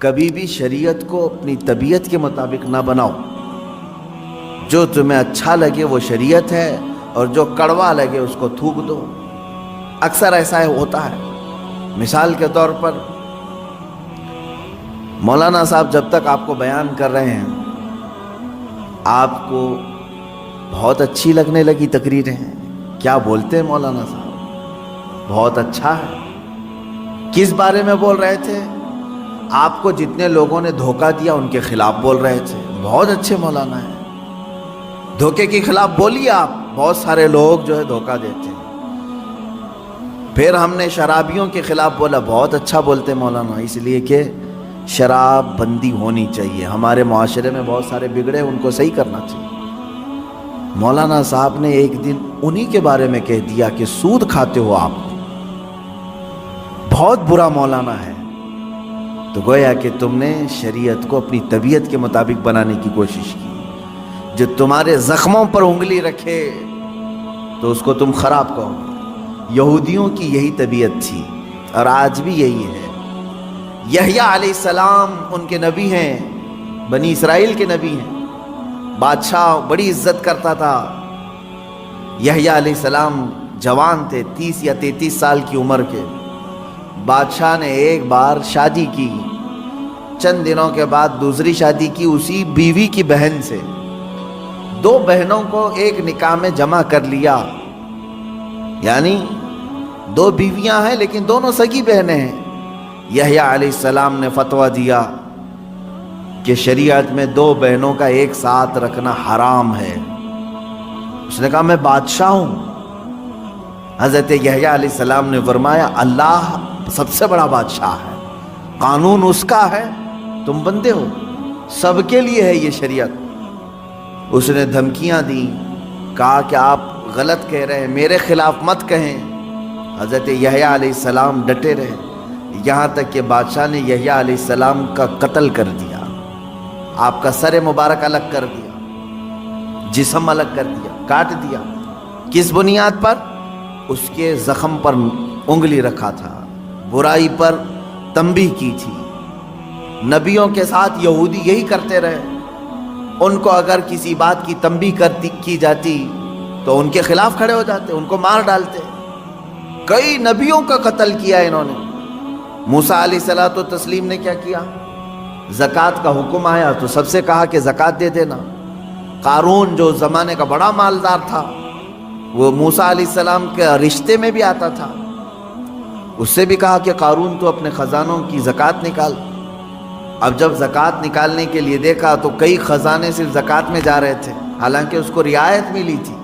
کبھی بھی شریعت کو اپنی طبیعت کے مطابق نہ بناؤ. جو تمہیں اچھا لگے وہ شریعت ہے اور جو کڑوا لگے اس کو تھوک دو. اکثر ایسا ہوتا ہے. مثال کے طور پر مولانا صاحب جب تک آپ کو بیان کر رہے ہیں آپ کو بہت اچھی لگنے لگی تقریریں. کیا بولتے ہیں مولانا صاحب, بہت اچھا ہے. کس بارے میں بول رہے تھے؟ آپ کو جتنے لوگوں نے دھوکہ دیا ان کے خلاف بول رہے تھے. بہت اچھے مولانا ہیں. دھوکے کے خلاف بولیے آپ. بہت سارے لوگ جو ہے دھوکہ دیتے ہیں. پھر ہم نے شرابیوں کے خلاف بولا. بہت اچھا بولتے مولانا, اس لیے کہ شراب بندی ہونی چاہیے. ہمارے معاشرے میں بہت سارے بگڑے, ان کو صحیح کرنا چاہیے. مولانا صاحب نے ایک دن انہی کے بارے میں کہہ دیا کہ سود کھاتے ہو آپ, بہت برا مولانا ہے. تو گویا کہ تم نے شریعت کو اپنی طبیعت کے مطابق بنانے کی کوشش کی. جو تمہارے زخموں پر انگلی رکھے تو اس کو تم خراب کہو. یہودیوں کی یہی طبیعت تھی اور آج بھی یہی ہے. یحییٰ علیہ السلام ان کے نبی ہیں, بنی اسرائیل کے نبی ہیں. بادشاہ بڑی عزت کرتا تھا. یحییٰ علیہ السلام جوان تھے, 30 یا 33 سال کی عمر کے. بادشاہ نے ایک بار شادی کی, چند دنوں کے بعد دوسری شادی کی اسی بیوی کی بہن سے. 2 بہنوں کو ایک نکاح میں جمع کر لیا. یعنی 2 بیویاں ہیں لیکن دونوں سگی بہنیں ہیں. یحییٰ علیہ السلام نے فتویٰ دیا کہ شریعت میں 2 بہنوں کا ایک ساتھ رکھنا حرام ہے. اس نے کہا میں بادشاہ ہوں. حضرت یحییٰ علیہ السلام نے فرمایا اللہ سب سے بڑا بادشاہ ہے, قانون اس کا ہے, تم بندے ہو, سب کے لیے ہے یہ شریعت. اس نے دھمکیاں دیں, کہا کہ آپ غلط کہہ رہے ہیں, میرے خلاف مت کہیں. حضرت یحییٰ علیہ السلام ڈٹے رہے, یہاں تک کہ بادشاہ نے یحییٰ علیہ السلام کا قتل کر دیا. آپ کا سر مبارک الگ کر دیا, جسم الگ کر دیا, کاٹ دیا. کس بنیاد پر؟ اس کے زخم پر انگلی رکھا تھا, برائی پر تنبیہ کی تھی. نبیوں کے ساتھ یہودی یہی کرتے رہے. ان کو اگر کسی بات کی تنبیہ کی جاتی تو ان کے خلاف کھڑے ہو جاتے, ان کو مار ڈالتے. کئی نبیوں کا قتل کیا انہوں نے. موسیٰ علیہ الصلوۃ والتسلیم نے کیا کیا؟ زکوٰۃ کا حکم آیا تو سب سے کہا کہ زکوٰۃ دے دینا. قارون جو زمانے کا بڑا مالدار تھا, وہ موسیٰ علیہ السلام کے رشتے میں بھی آتا تھا, اس سے بھی کہا کہ قارون تو اپنے خزانوں کی زکوٰۃ نکال. اب جب زکوٰۃ نکالنے کے لیے دیکھا تو کئی خزانے صرف زکوٰۃ میں جا رہے تھے, حالانکہ اس کو رعایت ملی تھی.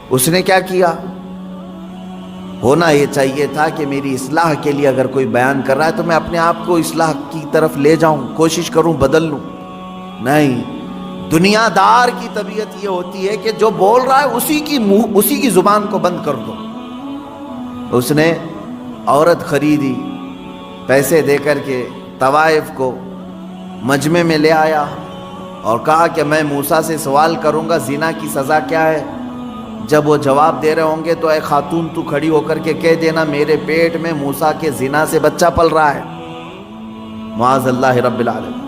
اس نے کیا کیا؟ ہونا یہ چاہیے تھا کہ میری اصلاح کے لیے اگر کوئی بیان کر رہا ہے تو میں اپنے آپ کو اصلاح کی طرف لے جاؤں, کوشش کروں بدل لوں. نہیں, دنیا دار کی طبیعت یہ ہوتی ہے کہ جو بول رہا ہے اسی کی زبان کو بند کر دو. اس نے عورت خریدی, پیسے دے کر کے طوائف کو مجمع میں لے آیا اور کہا کہ میں موسیٰ سے سوال کروں گا زنا کی سزا کیا ہے. جب وہ جواب دے رہے ہوں گے تو اے خاتون تو کھڑی ہو کر کے کہہ دینا میرے پیٹ میں موسیٰ کے زنا سے بچہ پل رہا ہے. معاذ اللہ رب العالمین.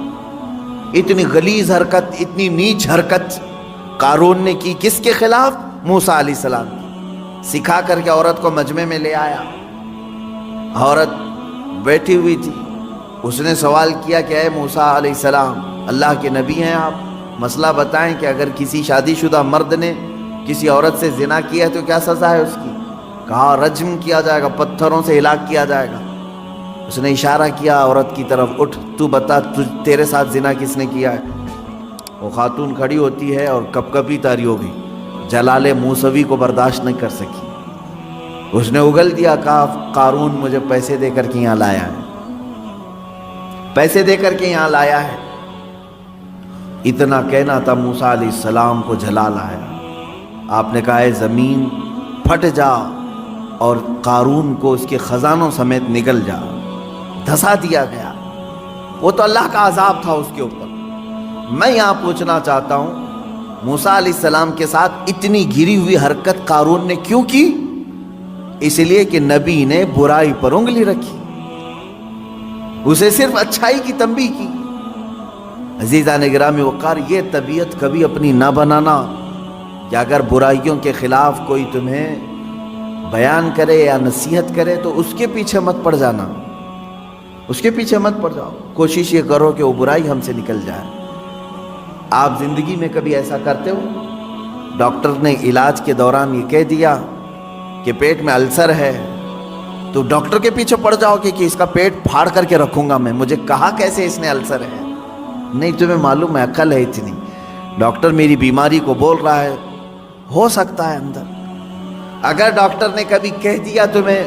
اتنی غلیظ حرکت, اتنی نیچ حرکت قارون نے کی. کس کے خلاف؟ موسیٰ علیہ السلام کی. سکھا کر کے عورت کو مجمع میں لے آیا. عورت بیٹھی ہوئی تھی. اس نے سوال کیا کہ اے موسیٰ علیہ السلام, اللہ کے نبی ہیں آپ, مسئلہ بتائیں کہ اگر کسی شادی شدہ مرد نے کسی عورت سے زنا کیا ہے تو کیا سزا ہے اس کی؟ کہا رجم کیا جائے گا, پتھروں سے ہلاک کیا جائے گا. اس نے اشارہ کیا عورت کی طرف, اٹھ تو بتا تیرے ساتھ زنا کس نے کیا ہے؟ وہ خاتون کھڑی ہوتی ہے اور کپ کپی طاری ہو گئی, جلال موسوی کو برداشت نہیں کر سکی. اس نے اگل دیا, کہا قارون مجھے پیسے دے کر کے یہاں لایا ہے, پیسے دے کر کے یہاں لایا ہے. اتنا کہنا تھا موسیٰ علیہ السلام کو جلال آیا. آپ نے کہا اے زمین پھٹ جا اور قارون کو اس کے خزانوں سمیت نگل جا. دھسا دیا گیا. وہ تو اللہ کا عذاب تھا اس کے اوپر. میں یہاں پوچھنا چاہتا ہوں موسیٰ علیہ السلام کے ساتھ اتنی گری ہوئی حرکت قارون نے کیوں کی؟ اس لیے کہ نبی نے برائی پر انگلی رکھی. اسے صرف اچھائی کی تنبیہ کی۔ عزیزان گرامی وقار، یہ طبیعت کبھی اپنی نہ بنانا کہ اگر برائیوں کے خلاف کوئی تمہیں بیان کرے یا نصیحت کرے تو اس کے پیچھے مت پڑ جانا، اس کے پیچھے مت پڑ جاؤ۔ کوشش یہ کرو کہ وہ برائی ہم سے نکل جائے۔ آپ زندگی میں کبھی ایسا کرتے ہو؟ ڈاکٹر نے علاج کے دوران یہ کہہ دیا کہ پیٹ میں السر ہے، تو ڈاکٹر کے پیچھے پڑ جاؤ کہ اس کا پیٹ پھاڑ کر کے رکھوں گا میں، مجھے کہا کیسے اس نے السر ہے؟ نہیں، تمہیں معلوم ہے، عقل ہے اتنی، ڈاکٹر میری بیماری کو بول رہا ہے، ہو سکتا ہے اندر۔ اگر ڈاکٹر نے کبھی کہہ دیا تمہیں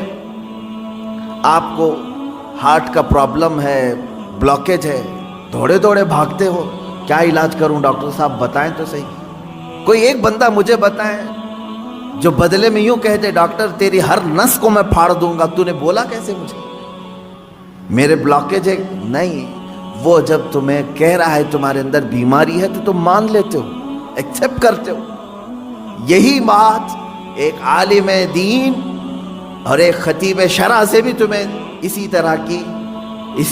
آپ کو ہارٹ کا پرابلم ہے، بلاکیج ہے، دوڑے دوڑے بھاگتے ہو، کیا علاج کروں ڈاکٹر صاحب بتائیں تو صحیح۔ کوئی ایک بندہ مجھے بتائیں جو بدلے میں یوں کہہ دے ڈاکٹر تیری ہر نس کو میں پھاڑ دوں گا، تو نے بولا کیسے مجھے؟ میرے بلاکیج ہے؟ نہیں، وہ جب تمہیں کہہ رہا ہے تمہارے اندر بیماری ہے تو تم مان لیتے ہو، ایکسیپٹ کرتے ہو۔ یہی بات ایک عالم دین اور ایک خطیب شرع سے بھی تمہیں اسی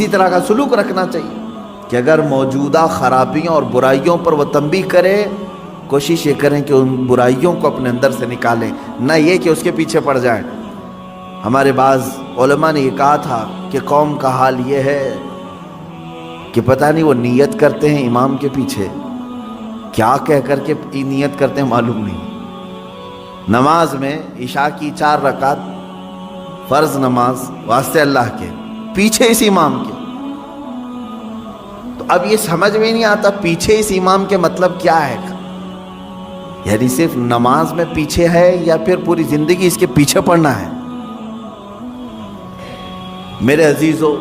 طرح کا سلوک رکھنا چاہیے کہ اگر موجودہ خرابیوں اور برائیوں پر وہ تنبیہ کرے، کوشش یہ کریں کہ ان برائیوں کو اپنے اندر سے نکالیں، نہ یہ کہ اس کے پیچھے پڑ جائیں۔ ہمارے بعض علماء نے یہ کہا تھا کہ قوم کا حال یہ ہے کہ پتہ نہیں وہ نیت کرتے ہیں امام کے پیچھے، کیا کہہ کر کے نیت کرتے ہیں معلوم نہیں۔ نماز میں عشاء کی 4 رکعت فرض نماز واسطے اللہ کے، پیچھے اس امام کے، تو اب یہ سمجھ میں نہیں آتا پیچھے اس امام کے مطلب کیا ہے؟ یعنی صرف نماز میں پیچھے ہے یا پھر پوری زندگی اس کے پیچھے پڑنا ہے؟ میرے عزیزو،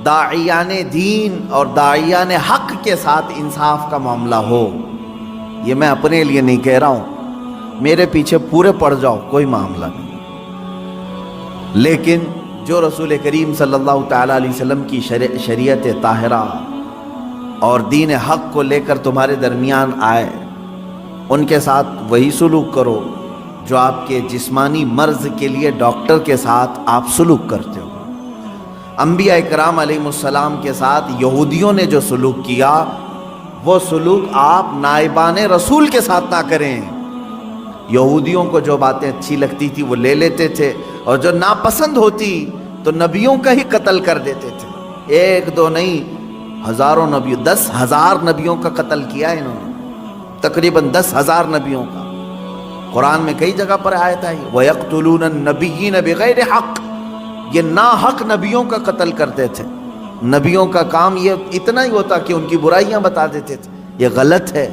داعیان دین اور داعیان حق کے ساتھ انصاف کا معاملہ ہو، یہ میں اپنے لیے نہیں کہہ رہا ہوں، میرے پیچھے پورے پڑ جاؤ، کوئی معاملہ نہیں، لیکن جو رسول کریم صلی اللہ تعالیٰ علیہ وسلم کی شریعت طاہرہ اور دین حق کو لے کر تمہارے درمیان آئے، ان کے ساتھ وہی سلوک کرو جو آپ کے جسمانی مرض کے لیے ڈاکٹر کے ساتھ آپ سلوک کرتے ہو۔ انبیاء اکرام علیہ السلام کے ساتھ یہودیوں نے جو سلوک کیا، وہ سلوک آپ نائبان رسول کے ساتھ نہ کریں۔ یہودیوں کو جو باتیں اچھی لگتی تھی وہ لے لیتے تھے، اور جو ناپسند ہوتی تو نبیوں کا ہی قتل کر دیتے تھے۔ 1-2 نہیں، ہزاروں نبیوں، 10,000 نبیوں کا قتل کیا انہوں نے، تقریباً 10,000 نبیوں کا۔ قرآن میں کئی جگہ پر آیت آئی وَيَقْتُلُونَ النَّبِيِّينَ بِغَيْرِ حَقٍّ، یہ ناحق نبیوں کا قتل کرتے تھے۔ نبیوں کا کام یہ اتنا ہی ہوتا کہ ان کی برائیاں بتا دیتے تھے، یہ غلط ہے۔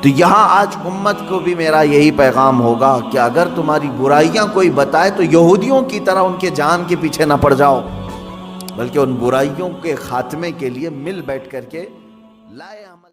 تو یہاں آج امت کو بھی میرا یہی پیغام ہوگا کہ اگر تمہاری برائیاں کوئی بتائے تو یہودیوں کی طرح ان کے جان کے پیچھے نہ پڑ جاؤ، بلکہ ان برائیوں کے خاتمے کے لیے مل بیٹھ کر کے لائے عمل